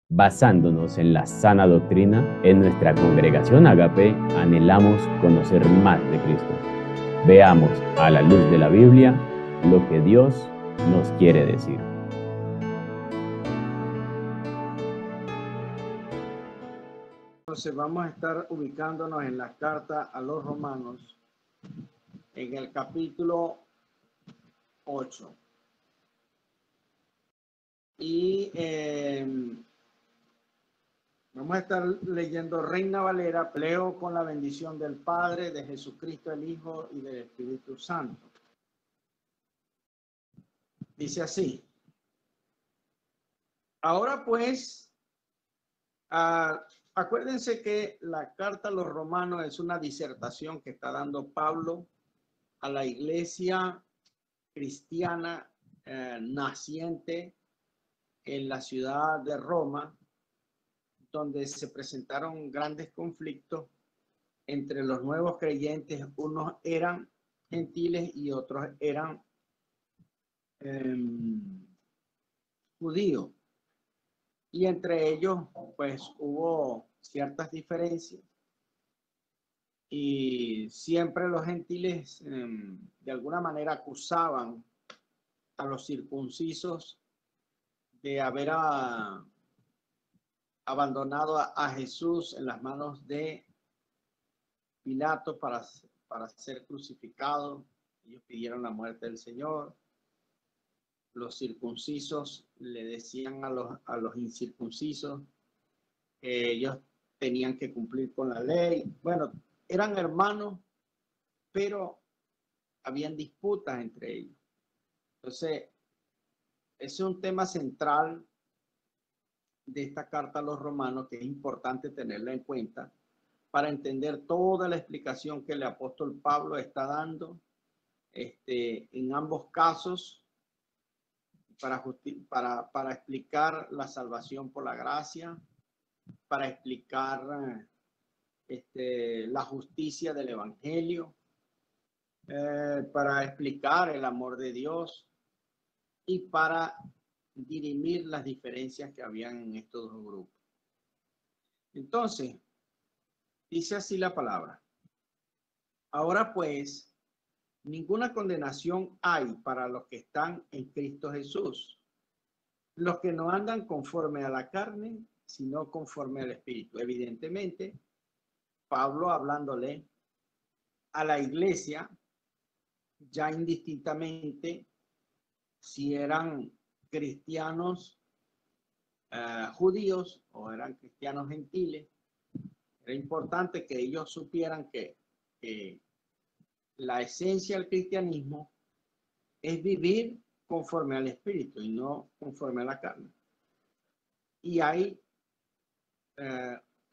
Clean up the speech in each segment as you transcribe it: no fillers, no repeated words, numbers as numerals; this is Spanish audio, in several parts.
Basándonos en la sana doctrina, en nuestra congregación Agape anhelamos conocer más de Cristo. Veamos a la luz de la Biblia lo que Dios nos quiere decir. Entonces vamos a estar ubicándonos en la carta a los Romanos, en el capítulo 8. Y vamos a estar leyendo Reina Valera, leo con la bendición del Padre, de Jesucristo el Hijo y del Espíritu Santo. Dice así: ahora pues, acuérdense que la carta a los Romanos es una disertación que está dando Pablo a la iglesia cristiana naciente en la ciudad de Roma, donde se presentaron grandes conflictos entre los nuevos creyentes. Unos eran gentiles y otros eran judíos. Y entre ellos, pues, hubo ciertas diferencias. Y siempre los gentiles, de alguna manera, acusaban a los circuncisos de haber abandonado a Jesús en las manos de Pilato para ser crucificado. Ellos pidieron la muerte del Señor. Los circuncisos le decían a los incircuncisos que ellos tenían que cumplir con la ley. Bueno, eran hermanos, pero habían disputas entre ellos. Entonces, ese es un tema central de esta carta a los romanos, que es importante tenerla en cuenta para entender toda la explicación que el apóstol Pablo está dando en ambos casos, para explicar la salvación por la gracia, para explicar la justicia del evangelio, para explicar el amor de Dios y para dirimir las diferencias que habían en estos dos grupos. Entonces, dice así la palabra: ahora pues, ninguna condenación hay para los que están en Cristo Jesús, los que no andan conforme a la carne, sino conforme al Espíritu. Evidentemente, Pablo hablándole a la iglesia, ya indistintamente si eran cristianos judíos o eran cristianos gentiles, era importante que ellos supieran que la esencia del cristianismo es vivir conforme al Espíritu y no conforme a la carne. Y hay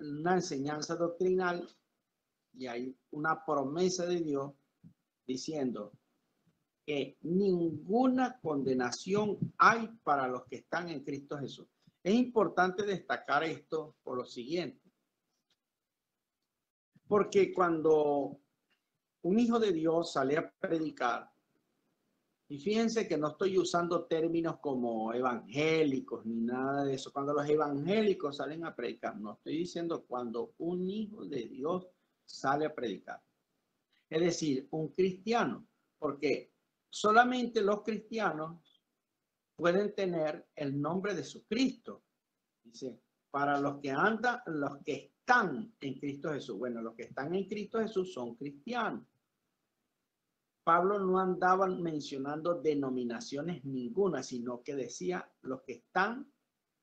una enseñanza doctrinal y hay una promesa de Dios diciendo que ninguna condenación hay para los que están en Cristo Jesús. Es importante destacar esto por lo siguiente, porque cuando un hijo de Dios sale a predicar, y fíjense que no estoy usando términos como evangélicos ni nada de eso. Cuando los evangélicos salen a predicar, no estoy diciendo cuando un hijo de Dios sale a predicar. Es decir, un cristiano, porque solamente los cristianos pueden tener el nombre de su Cristo. Dice, para los que andan, los que están en Cristo Jesús. Bueno, los que están en Cristo Jesús son cristianos. Pablo no andaba mencionando denominaciones ninguna, sino que decía los que están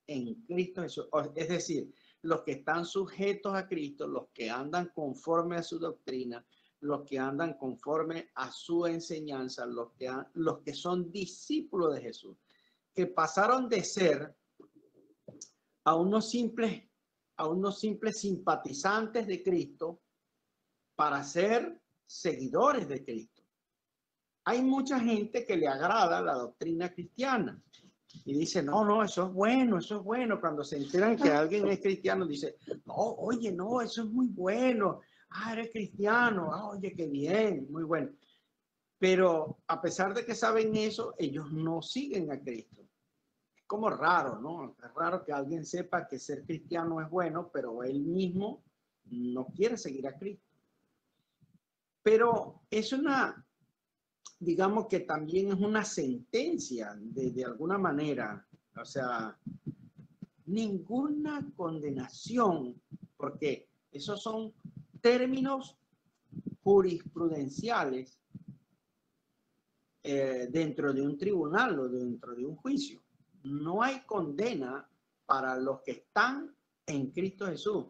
en Cristo Jesús. Es decir, los que están sujetos a Cristo, los que andan conforme a su doctrina, los que andan conforme a su enseñanza, los que son discípulos de Jesús, que pasaron de ser a unos simples simpatizantes de Cristo para ser seguidores de Cristo. Hay mucha gente que le agrada la doctrina cristiana y dice, no, eso es bueno, eso es bueno. Cuando se enteran que alguien es cristiano, dice, no, oye, no, eso es muy bueno. Eres cristiano, oye, qué bien, muy bueno. Pero a pesar de que saben eso, ellos no siguen a Cristo. como raro, ¿no? Es raro que alguien sepa que ser cristiano es bueno, pero él mismo no quiere seguir a Cristo. Pero es una, digamos que también es una sentencia de alguna manera, o sea, ninguna condenación, porque esos son términos jurisprudenciales dentro de un tribunal o dentro de un juicio. No hay condena para los que están en Cristo Jesús.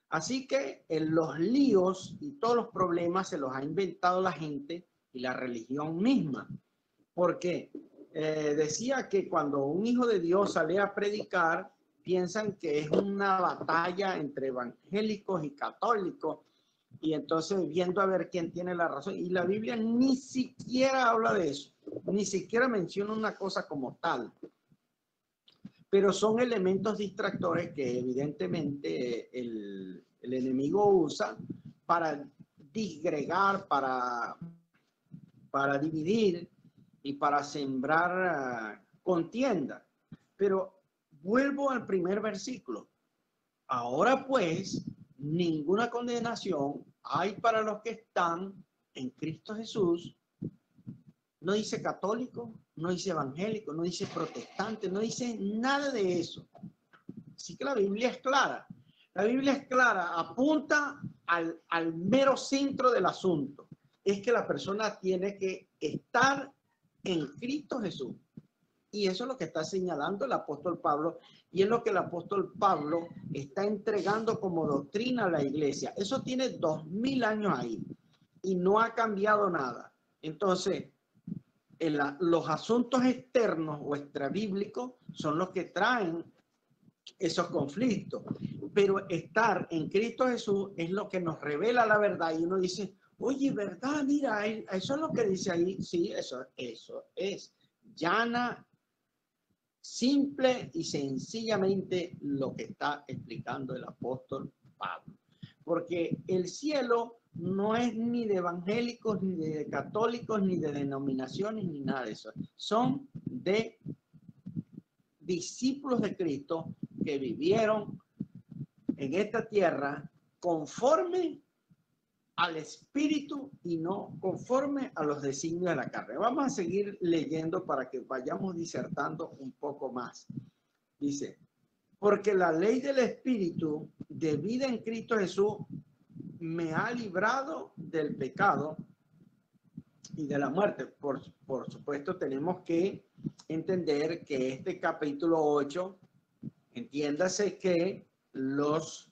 Así que en los líos y todos los problemas se los ha inventado la gente y la religión misma. Porque decía que cuando un hijo de Dios sale a predicar, piensan que es una batalla entre evangélicos y católicos, y entonces viendo a ver quién tiene la razón. Y la Biblia ni siquiera habla de eso, ni siquiera menciona una cosa como tal. Pero son elementos distractores que evidentemente el enemigo usa para disgregar, para dividir y para sembrar contienda. Pero vuelvo al primer versículo. Ahora pues, ninguna condenación hay para los que están en Cristo Jesús. No dice católico, no dice evangélico, no dice protestante, no dice nada de eso. Así que la Biblia es clara. La Biblia es clara, apunta al mero centro del asunto. Es que la persona tiene que estar en Cristo Jesús. Y eso es lo que está señalando el apóstol Pablo, y es lo que el apóstol Pablo está entregando como doctrina a la iglesia. Eso tiene 2000 años ahí y no ha cambiado nada. Entonces, los asuntos externos o extrabíblicos son los que traen esos conflictos. Pero estar en Cristo Jesús es lo que nos revela la verdad, y uno dice, oye, ¿verdad? Mira, eso es lo que dice ahí. Sí, eso es llana, simple y sencillamente lo que está explicando el apóstol Pablo. Porque el cielo no es ni de evangélicos, ni de católicos, ni de denominaciones, ni nada de eso. Son de discípulos de Cristo que vivieron en esta tierra conforme al espíritu y no conforme a los designios de la carne. Vamos a seguir leyendo para que vayamos disertando un poco más. Dice, porque la ley del espíritu de vida en Cristo Jesús me ha librado del pecado y de la muerte. Por supuesto, tenemos que entender que este capítulo 8, entiéndase que los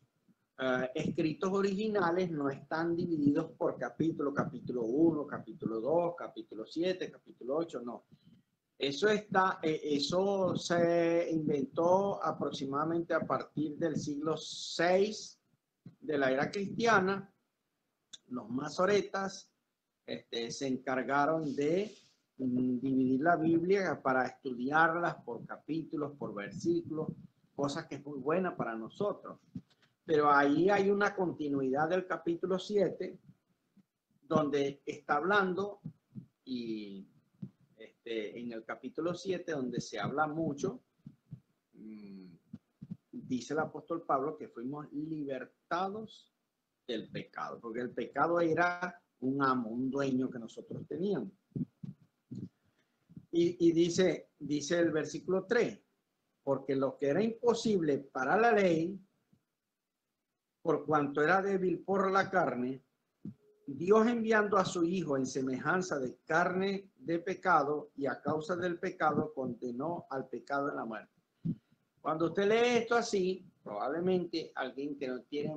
escritos originales no están divididos por capítulo, capítulo 1, capítulo 2, capítulo 7, capítulo 8, no. Eso se inventó aproximadamente a partir del siglo VI de la era cristiana. Los masoretas se encargaron de dividir la Biblia para estudiarlas por capítulos, por versículos, cosas que es muy buena para nosotros. Pero ahí hay una continuidad del capítulo 7, donde está hablando, y en el capítulo 7, donde se habla mucho, dice el apóstol Pablo que fuimos libertados del pecado, porque el pecado era un amo, un dueño que nosotros teníamos. Y dice el versículo 3, porque lo que era imposible para la ley, por cuanto era débil por la carne, Dios enviando a su Hijo en semejanza de carne de pecado, y a causa del pecado condenó al pecado en la muerte. Cuando usted lee esto así, probablemente alguien que no tiene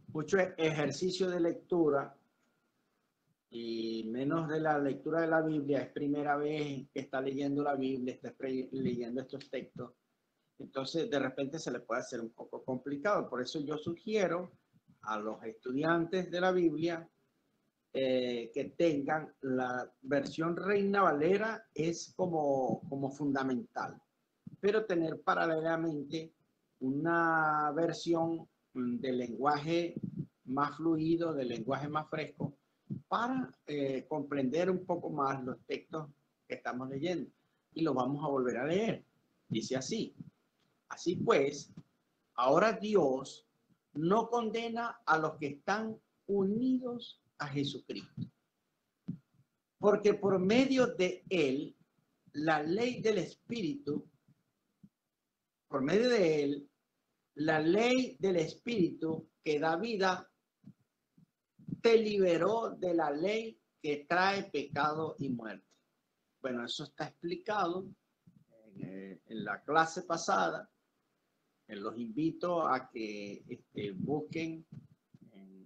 mucho ejercicio de lectura y menos de la lectura de la Biblia, es primera vez que está leyendo la Biblia, está leyendo estos textos, entonces de repente se le puede hacer un poco complicado. Por eso yo sugiero a los estudiantes de la Biblia que tengan la versión Reina Valera, es como fundamental, pero tener paralelamente una versión de lenguaje más fluido, de lenguaje más fresco, para comprender un poco más los textos que estamos leyendo. Y los vamos a volver a leer. Dice así: así pues, ahora Dios no condena a los que están unidos a Jesucristo, porque por medio de él, la ley del Espíritu, por medio de él, la ley del Espíritu que da vida, te liberó de la ley que trae pecado y muerte. Bueno, eso está explicado en la clase pasada. Los invito a que busquen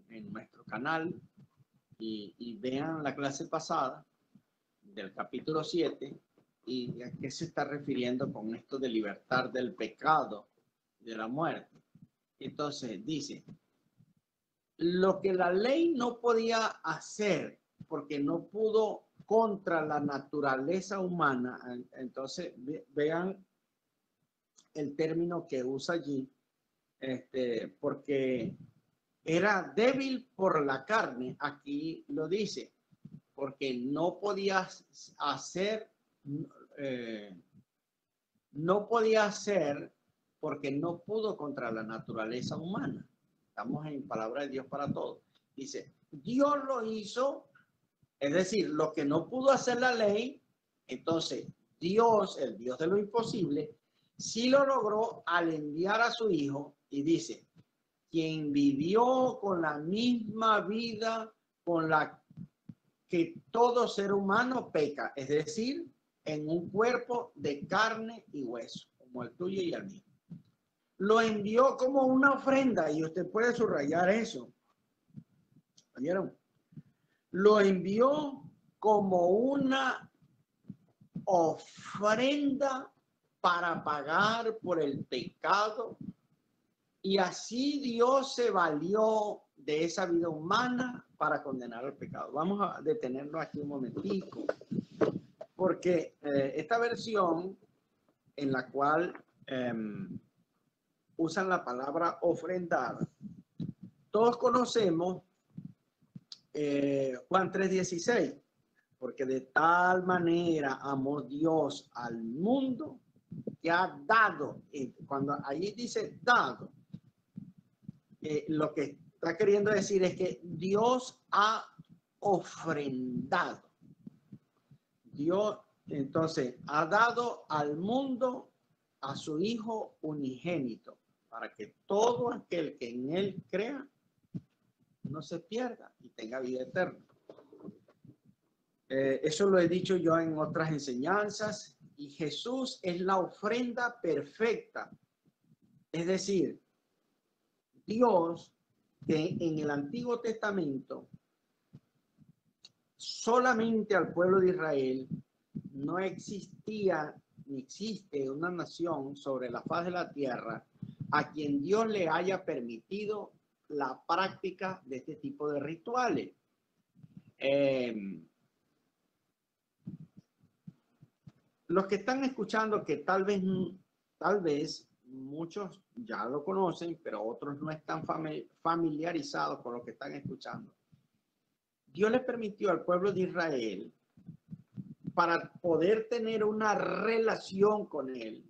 en nuestro canal y vean la clase pasada del capítulo 7 y a qué se está refiriendo con esto de libertad del pecado y de la muerte. Entonces dice, lo que la ley no podía hacer porque no pudo contra la naturaleza humana. Entonces vean el término que usa allí, porque era débil por la carne. Aquí lo dice, porque no podía hacer, no podía hacer porque no pudo contra la naturaleza humana. Estamos en palabra de Dios para todos. Dice, Dios lo hizo, es decir, lo que no pudo hacer la ley. Entonces Dios, el Dios de lo imposible, sí lo logró al enviar a su Hijo. Y dice, quien vivió con la misma vida con la que todo ser humano peca, es decir, en un cuerpo de carne y hueso, como el tuyo y el mío. Lo envió como una ofrenda, y usted puede subrayar eso. ¿Oyeron? Lo envió como una ofrenda para pagar por el pecado, y así Dios se valió de esa vida humana para condenar al pecado. Vamos a detenernos aquí un momentico, porque esta versión en la cual usan la palabra ofrendada, todos conocemos Juan 3:16, porque de tal manera amó Dios al mundo que ha dado. Cuando allí dice dado, lo que está queriendo decir es que Dios ha ofrendado. Dios entonces ha dado al mundo a su Hijo unigénito, para que todo aquel que en él crea no se pierda y tenga vida eterna. Eso lo he dicho yo en otras enseñanzas, y Jesús es la ofrenda perfecta. Es decir, Dios, que en el Antiguo Testamento solamente al pueblo de Israel, no existía ni existe una nación sobre la faz de la tierra a quien Dios le haya permitido la práctica de este tipo de rituales. Los que están escuchando, que tal vez muchos ya lo conocen, pero otros no están familiarizados con lo que están escuchando. Dios le permitió al pueblo de Israel, para poder tener una relación con él,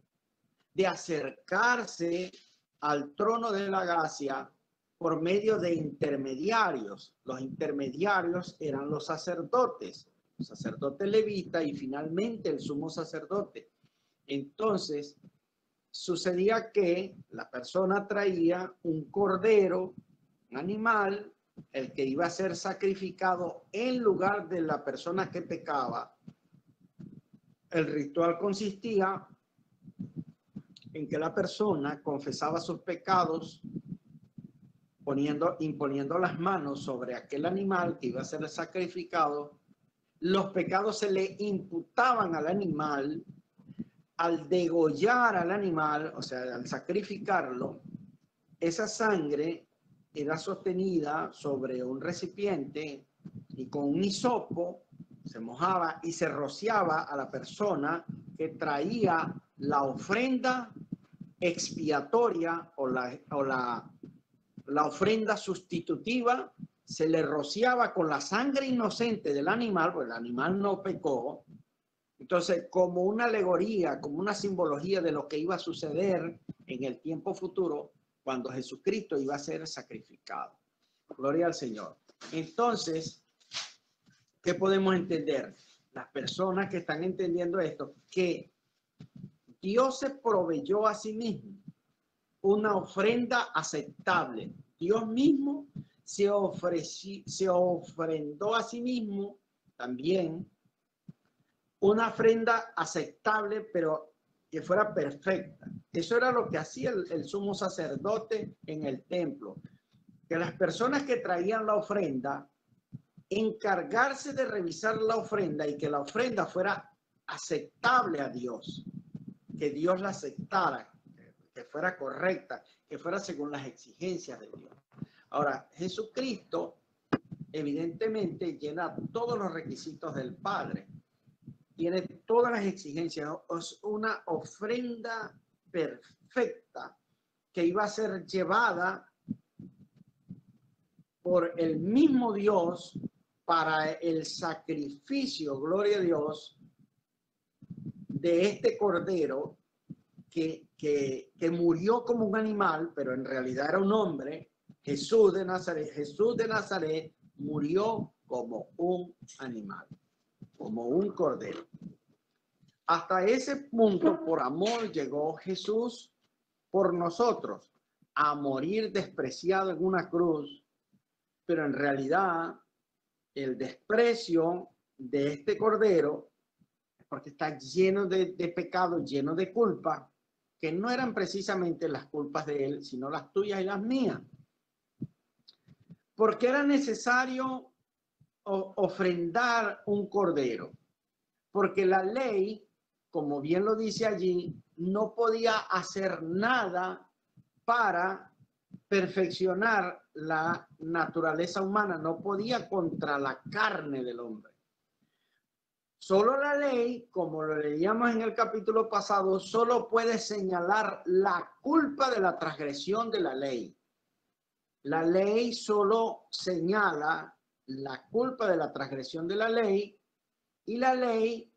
de acercarse al trono de la gracia por medio de intermediarios. Los intermediarios eran los sacerdotes levita y finalmente el sumo sacerdote. Entonces, sucedía que la persona traía un cordero, un animal, el que iba a ser sacrificado en lugar de la persona que pecaba. El ritual consistía en que la persona confesaba sus pecados imponiendo las manos sobre aquel animal que iba a ser sacrificado. Los pecados se le imputaban al animal. Al degollar al animal, o sea, al sacrificarlo, esa sangre era sostenida sobre un recipiente y con un hisopo se mojaba y se rociaba a la persona que traía la ofrenda expiatoria o la ofrenda sustitutiva se le rociaba con la sangre inocente del animal, porque el animal no pecó. Entonces, como una alegoría, como una simbología de lo que iba a suceder en el tiempo futuro, cuando Jesucristo iba a ser sacrificado. Gloria al Señor. Entonces, ¿qué podemos entender? Las personas que están entendiendo esto, que Dios se proveyó a sí mismo una ofrenda aceptable. Dios mismo se ofrendó a sí mismo también una ofrenda aceptable, pero que fuera perfecta. Eso era lo que hacía el sumo sacerdote en el templo. Que las personas que traían la ofrenda, encargarse de revisar la ofrenda y que la ofrenda fuera aceptable a Dios. Que Dios la aceptara, que fuera correcta, que fuera según las exigencias de Dios. Ahora, Jesucristo evidentemente llena todos los requisitos del Padre. Tiene todas las exigencias. Es una ofrenda perfecta que iba a ser llevada por el mismo Dios para el sacrificio, gloria a Dios, de este cordero que murió como un animal, pero en realidad era un hombre, Jesús de Nazaret. Jesús de Nazaret murió como un animal, como un cordero. Hasta ese punto, por amor, llegó Jesús por nosotros a morir despreciado en una cruz, pero en realidad el desprecio de este cordero, porque está lleno de pecado, lleno de culpa, que no eran precisamente las culpas de él, sino las tuyas y las mías. Porque era necesario ofrendar un cordero, porque la ley, como bien lo dice allí, no podía hacer nada para perfeccionar la naturaleza humana, no podía contra la carne del hombre. Solo la ley, como lo leíamos en el capítulo pasado, solo puede señalar la culpa de la transgresión de la ley. La ley solo señala la culpa de la transgresión de la ley, y la ley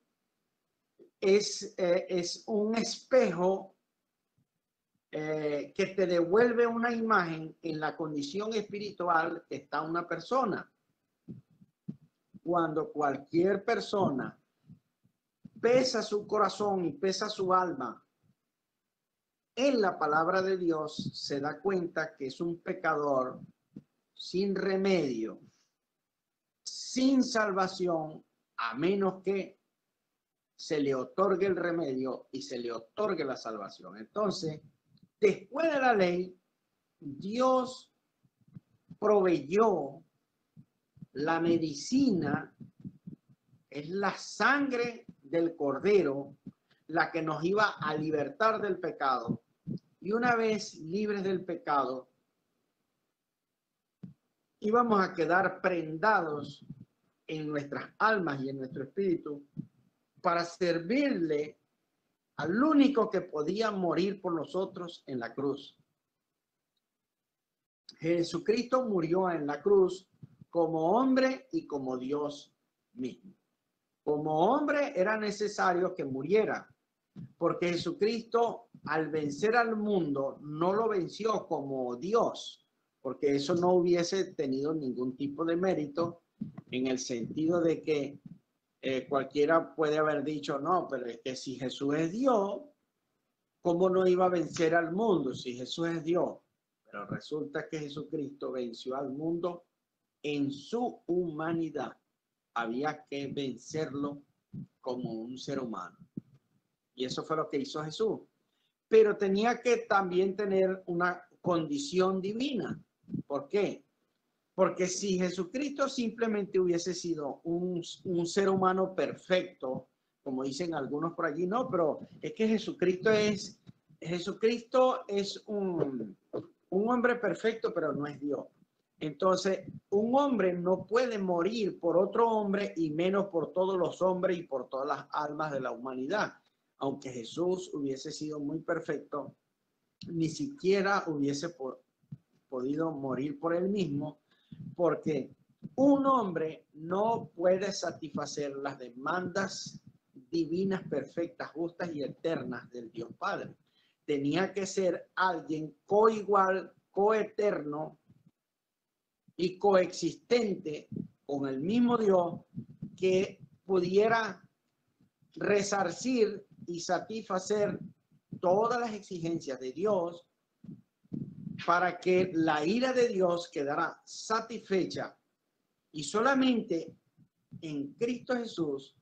es un espejo que te devuelve una imagen en la condición espiritual que está una persona. Cuando cualquier persona pesa su corazón y pesa su alma en la palabra de Dios, se da cuenta que es un pecador sin remedio, sin salvación, a menos que se le otorgue el remedio y se le otorgue la salvación. Entonces, después de la ley, Dios proveyó la medicina, es la sangre del cordero, la que nos iba a libertar del pecado. Y una vez libres del pecado, íbamos a quedar prendados en nuestras almas y en nuestro espíritu para servirle al único que podía morir por nosotros en la cruz. Jesucristo murió en la cruz como hombre y como Dios mismo. Como hombre era necesario que muriera, porque Jesucristo, al vencer al mundo, no lo venció como Dios, porque eso no hubiese tenido ningún tipo de mérito, en el sentido de que cualquiera puede haber dicho, no, pero es que si Jesús es Dios, ¿cómo no iba a vencer al mundo si Jesús es Dios? Pero resulta que Jesucristo venció al mundo en su humanidad. Había que vencerlo como un ser humano. Y eso fue lo que hizo Jesús. Pero tenía que también tener una condición divina. ¿Por qué? Porque si Jesucristo simplemente hubiese sido un ser humano perfecto, como dicen algunos por allí, no, pero es que Jesucristo es un hombre perfecto, pero no es Dios. Entonces, un hombre no puede morir por otro hombre y menos por todos los hombres y por todas las almas de la humanidad. Aunque Jesús hubiese sido muy perfecto, ni siquiera hubiese podido morir por él mismo, Porque un hombre no puede satisfacer las demandas divinas, perfectas, justas y eternas del Dios Padre. Tenía que ser alguien coigual, coeterno y coexistente con el mismo Dios, que pudiera resarcir y satisfacer todas las exigencias de Dios, para que la ira de Dios quedara satisfecha. Y solamente en Cristo Jesús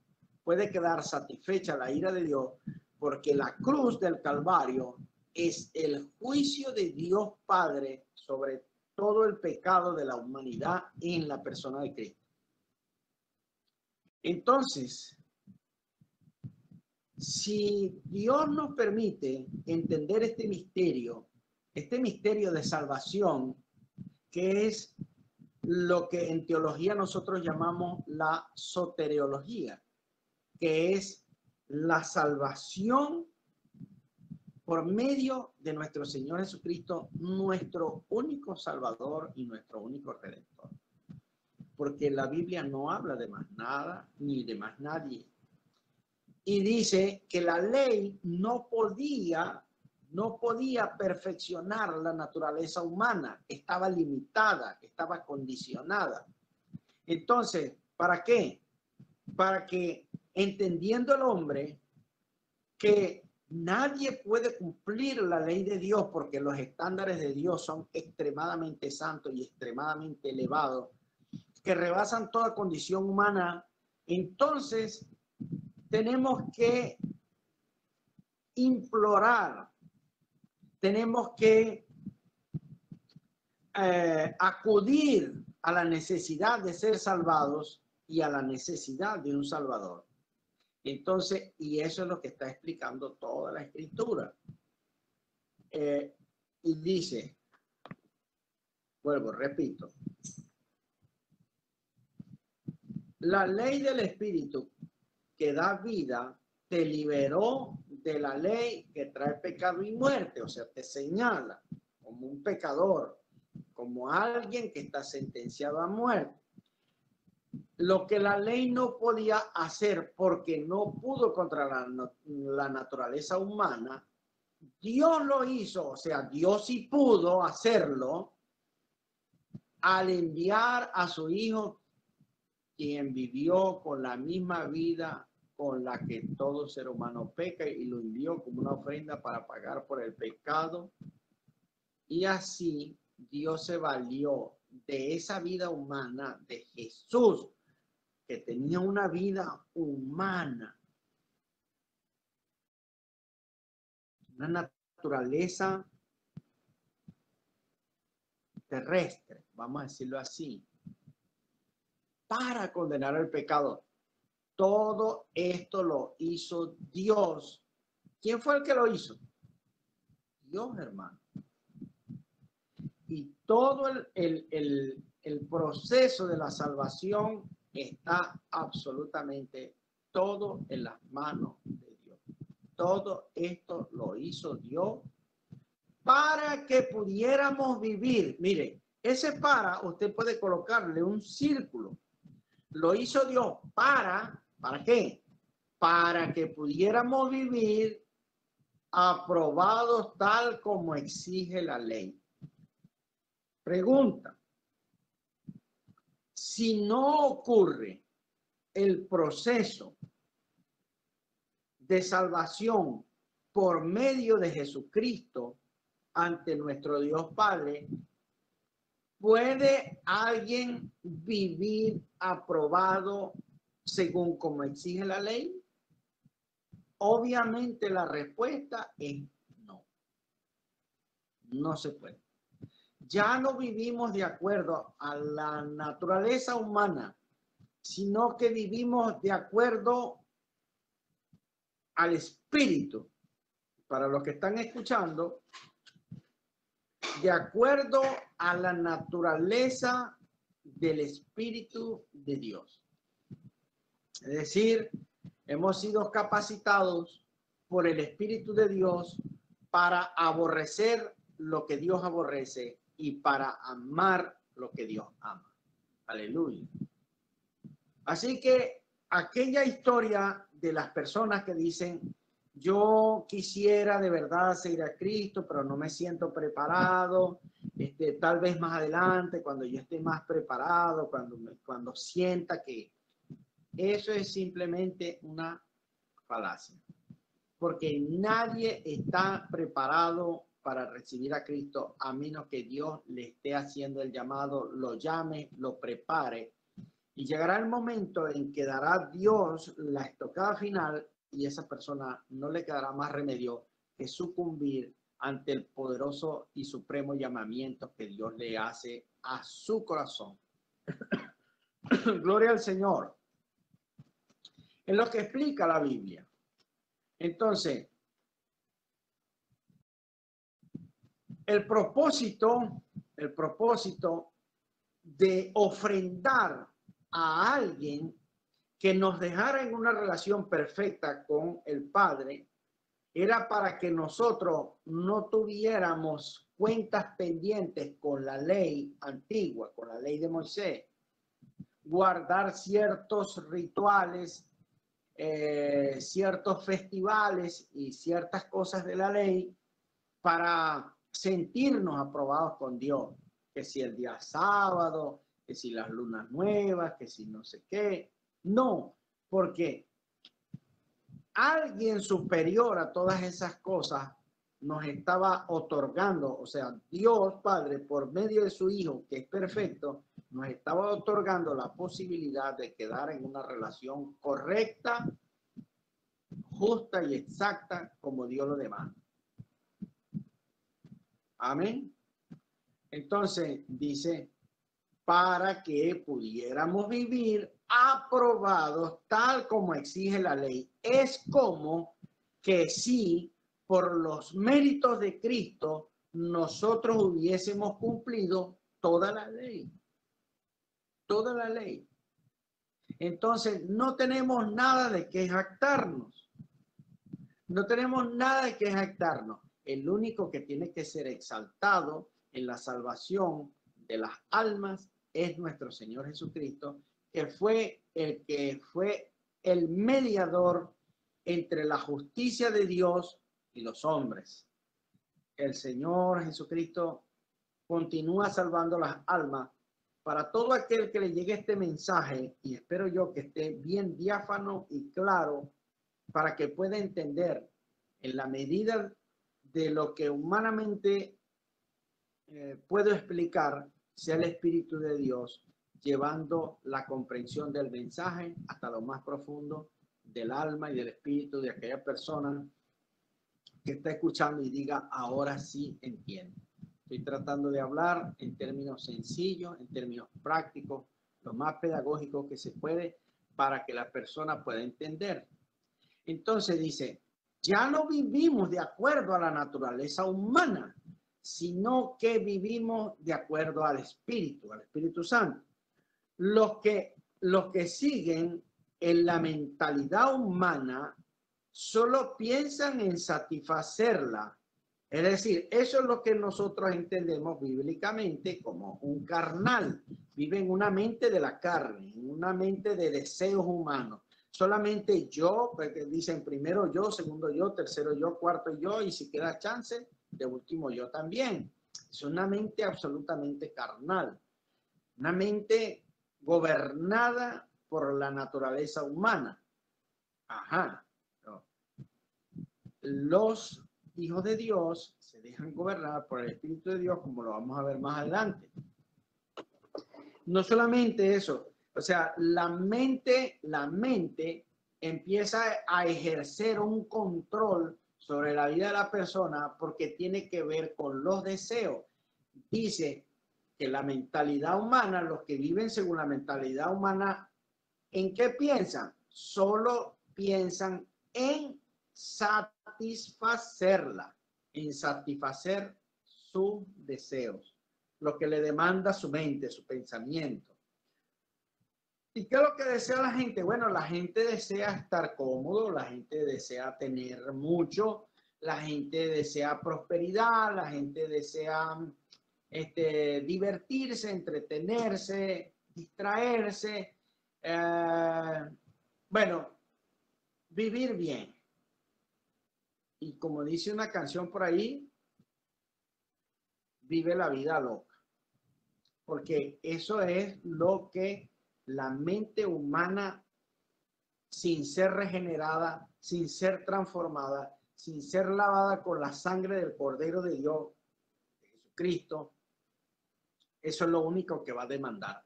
puede quedar satisfecha la ira de Dios, porque la cruz del Calvario es el juicio de Dios Padre sobre todo el pecado de la humanidad en la persona de Cristo. Entonces, si Dios nos permite entender este misterio de salvación, que es lo que en teología nosotros llamamos la soteriología, que es la salvación por medio de nuestro Señor Jesucristo, nuestro único Salvador y nuestro único Redentor. Porque la Biblia no habla de más nada ni de más nadie. Y dice que la ley no podía perfeccionar la naturaleza humana, estaba limitada, estaba condicionada. Entonces, ¿para qué? Para que, entendiendo el hombre que nadie puede cumplir la ley de Dios, porque los estándares de Dios son extremadamente santos y extremadamente elevados, que rebasan toda condición humana, entonces tenemos que implorar, tenemos que acudir a la necesidad de ser salvados y a la necesidad de un Salvador. Entonces, y eso es lo que está explicando toda la Escritura. Y dice, repito, la ley del Espíritu que da vida te liberó de la ley que trae pecado y muerte, o sea, te señala como un pecador, como alguien que está sentenciado a muerte. Lo que la ley no podía hacer porque no pudo contra la naturaleza humana, Dios lo hizo, o sea, Dios sí pudo hacerlo al enviar a su Hijo, quien vivió con la misma vida con la que todo ser humano peca, y lo envió como una ofrenda para pagar por el pecado. Y así Dios se valió de esa vida humana de Jesús, que tenía una vida humana, una naturaleza terrestre, vamos a decirlo así, para condenar al pecador. Todo esto lo hizo Dios. ¿Quién fue el que lo hizo? Dios, hermano. Y todo el proceso de la salvación está absolutamente todo en las manos de Dios. Todo esto lo hizo Dios para que pudiéramos vivir. Mire, ese para, usted puede colocarle un círculo. Lo hizo Dios ¿para qué? Para que pudiéramos vivir aprobados tal como exige la ley. Pregunta: si no ocurre el proceso de salvación por medio de Jesucristo ante nuestro Dios Padre, ¿puede alguien vivir aprobado según como exige la ley? Obviamente la respuesta es no. No se puede. Ya no vivimos de acuerdo a la naturaleza humana, sino que vivimos de acuerdo al Espíritu. Para los que están escuchando, de acuerdo a la naturaleza del Espíritu de Dios. Es decir, hemos sido capacitados por el Espíritu de Dios para aborrecer lo que Dios aborrece y para amar lo que Dios ama. Aleluya. Así que aquella historia de las personas que dicen, yo quisiera de verdad seguir a Cristo, pero no me siento preparado, tal vez más adelante, cuando yo esté más preparado, cuando sienta que eso es simplemente una falacia. Porque nadie está preparado para recibir a Cristo a menos que Dios le esté haciendo el llamado, lo llame, lo prepare. Y llegará el momento en que dará Dios la estocada final y esa persona no le quedará más remedio que sucumbir ante el poderoso y supremo llamamiento que Dios le hace a su corazón. Gloria al Señor. Es lo que explica la Biblia. Entonces, el propósito de ofrendar a alguien que nos dejara en una relación perfecta con el Padre era para que nosotros no tuviéramos cuentas pendientes con la ley antigua, con la ley de Moisés, guardar ciertos rituales, ciertos festivales y ciertas cosas de la ley para sentirnos aprobados con Dios, que si el día sábado, que si las lunas nuevas, que si no sé qué. No, porque alguien superior a todas esas cosas nos estaba otorgando, o sea, Dios Padre, por medio de su Hijo, que es perfecto, nos estaba otorgando la posibilidad de quedar en una relación correcta, justa y exacta como Dios lo demanda. Amén. Entonces dice, para que pudiéramos vivir aprobados tal como exige la ley. Es como que si por los méritos de Cristo nosotros hubiésemos cumplido toda la ley. Toda la ley. Entonces no tenemos nada de qué jactarnos. No tenemos nada de qué jactarnos. El único que tiene que ser exaltado en la salvación de las almas es nuestro Señor Jesucristo, que fue el mediador entre la justicia de Dios y los hombres. El Señor Jesucristo continúa salvando las almas para todo aquel que le llegue este mensaje, y espero yo que esté bien diáfano y claro para que pueda entender en la medida de lo que humanamente puedo explicar, sea el Espíritu de Dios llevando la comprensión del mensaje hasta lo más profundo del alma y del espíritu de aquella persona que está escuchando y diga, ahora sí entiendo. Estoy tratando de hablar en términos sencillos, en términos prácticos, lo más pedagógico que se puede para que la persona pueda entender. Entonces dice, ya no vivimos de acuerdo a la naturaleza humana, sino que vivimos de acuerdo al Espíritu Santo. Los que siguen en la mentalidad humana solo piensan en satisfacerla. Es decir, eso es lo que nosotros entendemos bíblicamente como un carnal. Vive en una mente de la carne, en una mente de deseos humanos. Solamente yo, porque dicen primero yo, segundo yo, tercero yo, cuarto yo, y si queda chance, de último yo también. Es una mente absolutamente carnal. Una mente gobernada por la naturaleza humana. Ajá. Los hijos de Dios se dejan gobernar por el Espíritu de Dios, como lo vamos a ver más adelante. No solamente eso, o sea, la mente empieza a ejercer un control sobre la vida de la persona porque tiene que ver con los deseos. Dice que la mentalidad humana, los que viven según la mentalidad humana, ¿en qué piensan? Solo piensan en satisfacerla, en satisfacer sus deseos, lo que le demanda su mente, su pensamiento. ¿Y qué es lo que desea la gente? Bueno, la gente desea estar cómodo, la gente desea tener mucho, la gente desea prosperidad, la gente desea divertirse, entretenerse, distraerse, bueno, vivir bien. Y como dice una canción por ahí, vive la vida loca. Porque eso es lo que la mente humana, sin ser regenerada, sin ser transformada, sin ser lavada con la sangre del Cordero de Dios, de Jesucristo, eso es lo único que va a demandar.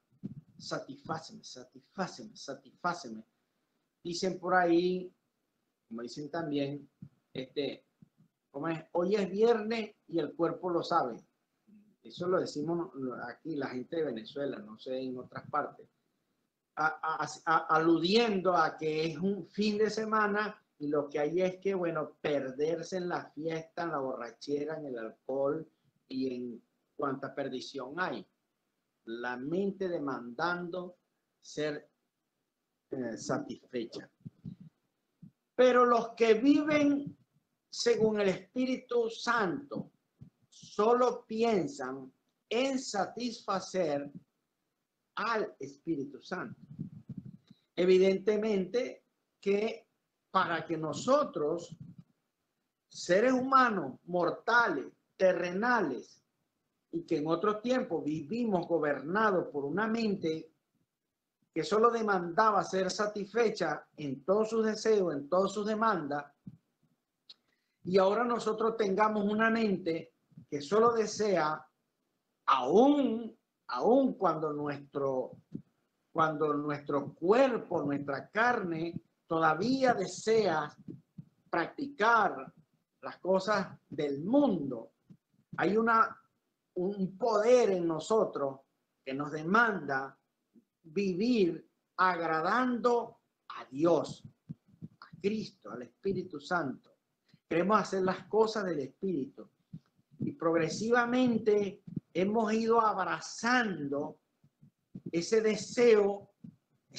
Satisfáceme, satisfáceme, satisfáceme. Dicen por ahí, como dicen también, ¿cómo es? Hoy es viernes y el cuerpo lo sabe. Eso lo decimos aquí la gente de Venezuela, no sé en otras partes. Aludiendo a que es un fin de semana y lo que hay es que, bueno, perderse en la fiesta, en la borrachera, en el alcohol y en cuánta perdición hay. La mente demandando ser satisfecha. Pero los que viven según el Espíritu Santo solo piensan en satisfacer al Espíritu Santo. Evidentemente que para que nosotros, seres humanos, mortales, terrenales, y que en otros tiempos vivimos gobernados por una mente que solo demandaba ser satisfecha en todos sus deseos, en todas sus demandas, y ahora nosotros tengamos una mente que solo desea, aún cuando nuestro cuerpo, nuestra carne todavía desea practicar las cosas del mundo, hay un poder en nosotros que nos demanda vivir agradando a Dios, a Cristo, al Espíritu Santo. Queremos hacer las cosas del Espíritu. Y progresivamente hemos ido abrazando ese deseo,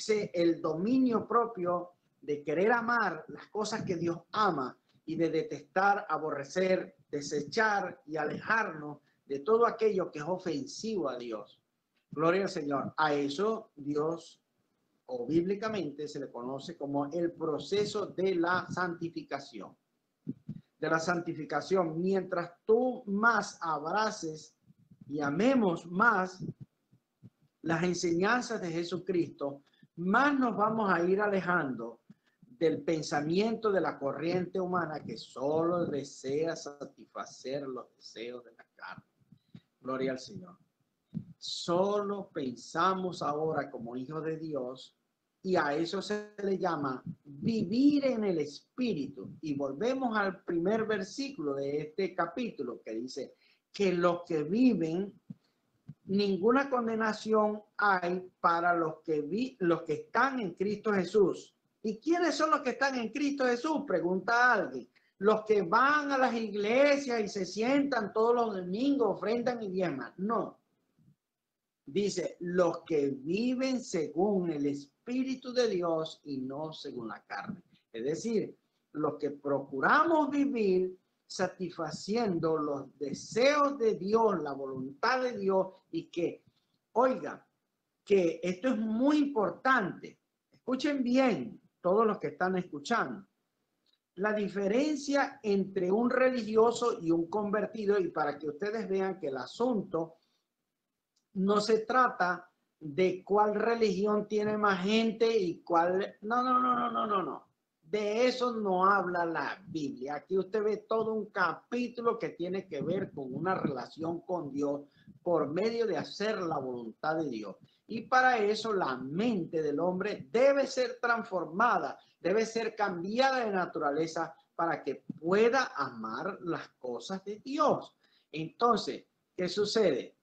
el dominio propio de querer amar las cosas que Dios ama y de detestar, aborrecer, desechar y alejarnos de todo aquello que es ofensivo a Dios. Gloria al Señor. A eso Dios, o bíblicamente, se le conoce como el proceso de la santificación. De la santificación, mientras tú más abraces y amemos más las enseñanzas de Jesucristo, más nos vamos a ir alejando del pensamiento de la corriente humana que solo desea satisfacer los deseos de la carne. Gloria al Señor. Solo pensamos ahora como hijos de Dios y a eso se le llama vivir en el Espíritu. Y volvemos al primer versículo de este capítulo que dice que los que viven, ninguna condenación hay para los que están en Cristo Jesús. ¿Y quiénes son los que están en Cristo Jesús? Pregunta alguien. Los que van a las iglesias y se sientan todos los domingos, ofrendan y diezman. No. Dice, los que viven según el Espíritu de Dios y no según la carne. Es decir, los que procuramos vivir satisfaciendo los deseos de Dios, la voluntad de Dios, y que, oiga, que esto es muy importante. Escuchen bien todos los que están escuchando. La diferencia entre un religioso y un convertido, y para que ustedes vean que el asunto no se trata de cuál religión tiene más gente y cuál... No. De eso no habla la Biblia. Aquí usted ve todo un capítulo que tiene que ver con una relación con Dios por medio de hacer la voluntad de Dios. Y para eso la mente del hombre debe ser transformada, debe ser cambiada de naturaleza para que pueda amar las cosas de Dios. Entonces, ¿qué sucede?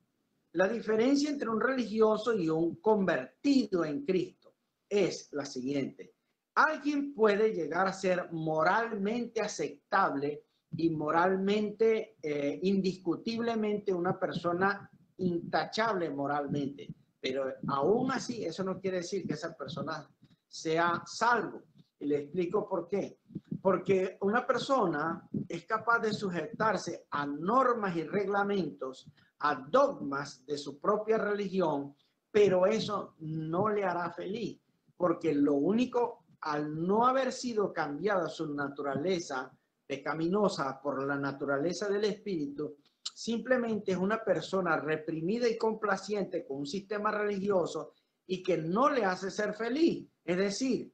La diferencia entre un religioso y un convertido en Cristo es la siguiente. Alguien puede llegar a ser moralmente aceptable y moralmente, indiscutiblemente una persona intachable moralmente, pero aún así eso no quiere decir que esa persona sea salvo. Y le explico por qué. Porque una persona es capaz de sujetarse a normas y reglamentos a dogmas de su propia religión, pero eso no le hará feliz, porque lo único, al no haber sido cambiada su naturaleza pecaminosa por la naturaleza del espíritu, simplemente es una persona reprimida y complaciente con un sistema religioso y que no le hace ser feliz. Es decir,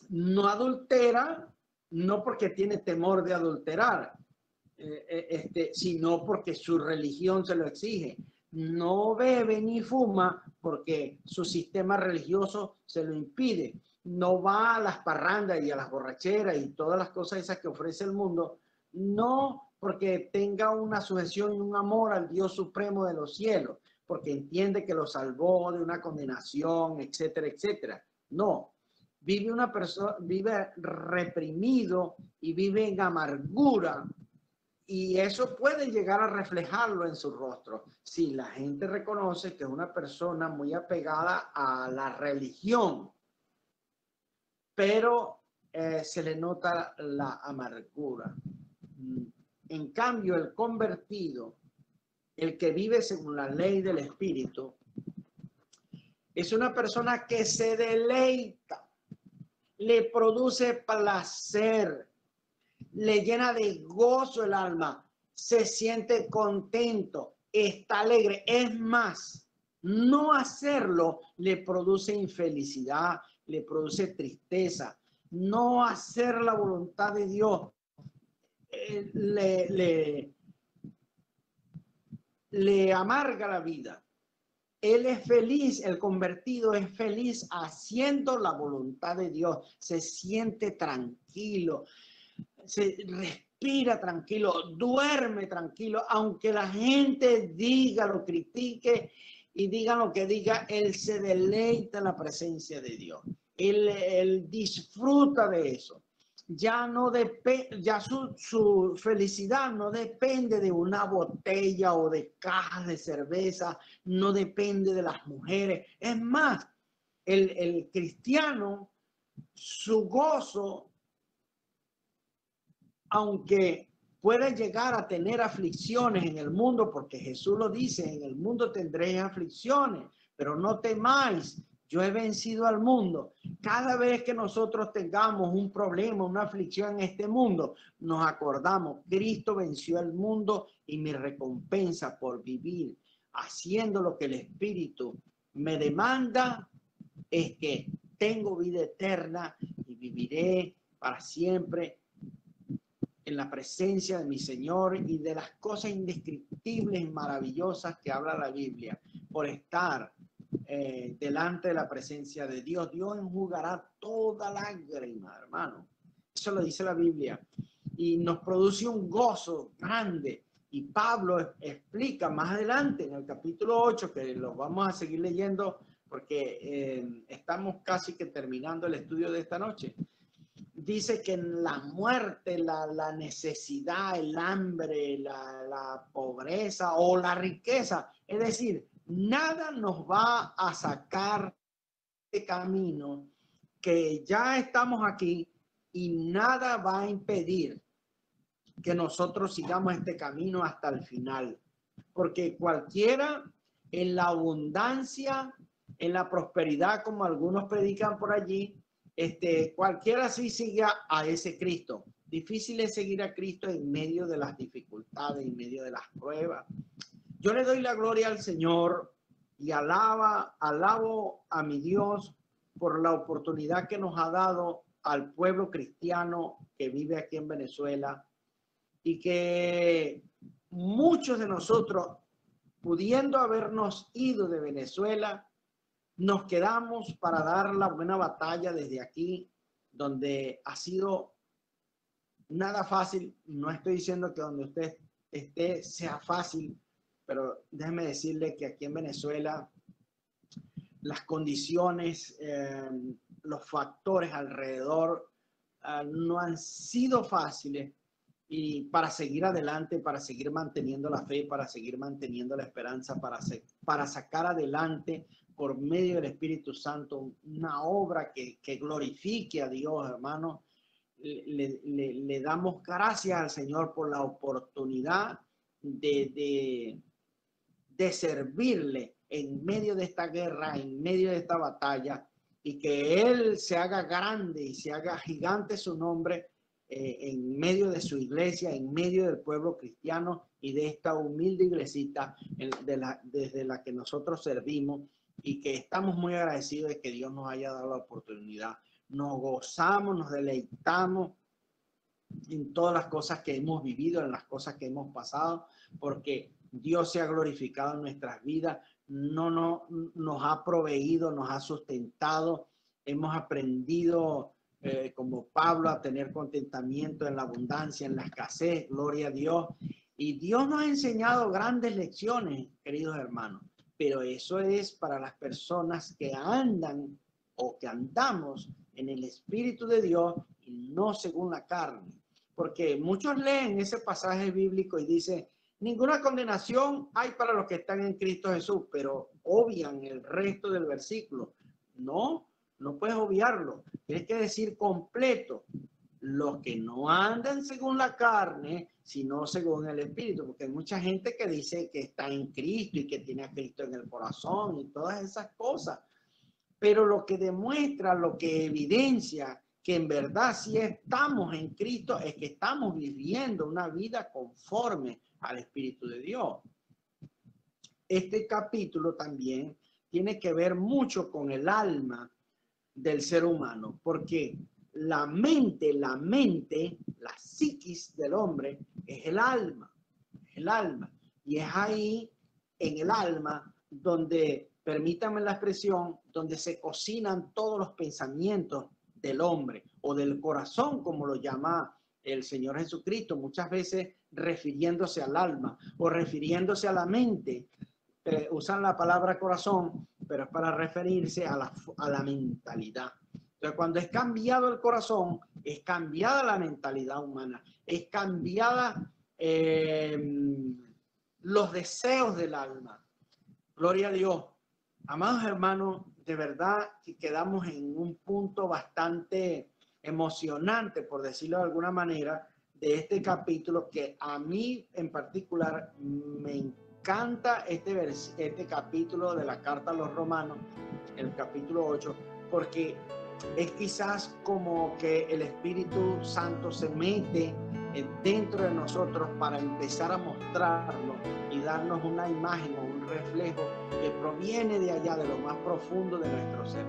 no adultera, no porque tiene temor de adulterar, sino porque su religión se lo exige. No bebe ni fuma porque su sistema religioso se lo impide. No va a las parrandas y a las borracheras y todas las cosas esas que ofrece el mundo, no porque tenga una sujeción y un amor al Dios supremo de los cielos, porque entiende que lo salvó de una condenación, etcétera, etcétera. No, vive una persona, vive reprimido y vive en amargura. Y eso puede llegar a reflejarlo en su rostro. Si la gente reconoce que es una persona muy apegada a la religión, pero se le nota la amargura. En cambio, el convertido, el que vive según la ley del Espíritu, es una persona que se deleita, le produce placer, le llena de gozo el alma, se siente contento, está alegre. Es más, no hacerlo le produce infelicidad, le produce tristeza. No hacer la voluntad de Dios le amarga la vida. Él es feliz, el convertido es feliz haciendo la voluntad de Dios, se siente tranquilo, se respira tranquilo, duerme tranquilo, aunque la gente diga, lo critique y diga lo que diga, él se deleita en la presencia de Dios. Él disfruta de eso. Ya no depende, ya su felicidad no depende de una botella o de cajas de cerveza, no depende de las mujeres. Es más, el cristiano, su gozo, aunque puede llegar a tener aflicciones en el mundo, porque Jesús lo dice, en el mundo tendréis aflicciones, pero no temáis, yo he vencido al mundo. Cada vez que nosotros tengamos un problema, una aflicción en este mundo, nos acordamos, Cristo venció al mundo y mi recompensa por vivir haciendo lo que el Espíritu me demanda es que tengo vida eterna y viviré para siempre en la presencia de mi Señor y de las cosas indescriptibles y maravillosas que habla la Biblia, por estar delante de la presencia de Dios. Dios enjugará toda lágrima, hermano. Eso lo dice la Biblia. Y nos produce un gozo grande. Y Pablo explica más adelante en el capítulo 8, que lo vamos a seguir leyendo porque estamos casi que terminando el estudio de esta noche. Dice que en la muerte, la necesidad, el hambre, la pobreza o la riqueza, es decir, nada nos va a sacar de camino, que ya estamos aquí y nada va a impedir que nosotros sigamos este camino hasta el final. Porque cualquiera en la abundancia, en la prosperidad, como algunos predican por allí, cualquiera sí siga a ese Cristo. Difícil es seguir a Cristo en medio de las dificultades, en medio de las pruebas. Yo le doy la gloria al Señor y alabo a mi Dios por la oportunidad que nos ha dado al pueblo cristiano que vive aquí en Venezuela, y que muchos de nosotros, pudiendo habernos ido de Venezuela, nos quedamos para dar la buena batalla desde aquí, donde ha sido nada fácil. No estoy diciendo que donde usted esté sea fácil, pero déjeme decirle que aquí en Venezuela las condiciones, los factores alrededor no han sido fáciles, y para seguir adelante, para seguir manteniendo la fe, para seguir manteniendo la esperanza, para sacar adelante por medio del Espíritu Santo una obra que glorifique a Dios, hermano. Le damos gracias al Señor por la oportunidad de de servirle en medio de esta guerra, en medio de esta batalla, y que Él se haga grande y se haga gigante su nombre en medio de su iglesia, en medio del pueblo cristiano y de esta humilde iglesita desde la que nosotros servimos, y que estamos muy agradecidos de que Dios nos haya dado la oportunidad. Nos gozamos, nos deleitamos en todas las cosas que hemos vivido, en las cosas que hemos pasado, porque Dios se ha glorificado en nuestras vidas, nos ha proveído, nos ha sustentado, hemos aprendido como Pablo a tener contentamiento en la abundancia, en la escasez, gloria a Dios. Y Dios nos ha enseñado grandes lecciones, queridos hermanos, pero eso es para las personas que andan o que andamos en el Espíritu de Dios y no según la carne. Porque muchos leen ese pasaje bíblico y dicen, ninguna condenación hay para los que están en Cristo Jesús, pero obvian el resto del versículo. No puedes obviarlo. Tienes que decir completo, los que no andan según la carne, sino según el Espíritu, porque hay mucha gente que dice que está en Cristo y que tiene a Cristo en el corazón y todas esas cosas. Pero lo que demuestra, lo que evidencia que en verdad sí estamos en Cristo es que estamos viviendo una vida conforme al Espíritu de Dios. Este capítulo también tiene que ver mucho con el alma del ser humano, porque la mente, la psiquis del hombre es el alma, y es ahí en el alma donde, permítanme la expresión, donde se cocinan todos los pensamientos del hombre o del corazón, como lo llama el Señor Jesucristo, muchas veces refiriéndose al alma o refiriéndose a la mente. Usan la palabra corazón, pero es para referirse a la mentalidad. Entonces, cuando es cambiado el corazón, es cambiada la mentalidad humana, es cambiada los deseos del alma. Gloria a Dios. Amados hermanos, de verdad que quedamos en un punto bastante emocionante, por decirlo de alguna manera, de este capítulo, que a mí en particular me encanta este capítulo de la carta a los Romanos, el capítulo 8, porque es quizás como que el Espíritu Santo se mete dentro de nosotros para empezar a mostrarnos y darnos una imagen o un reflejo que proviene de allá, de lo más profundo de nuestro ser.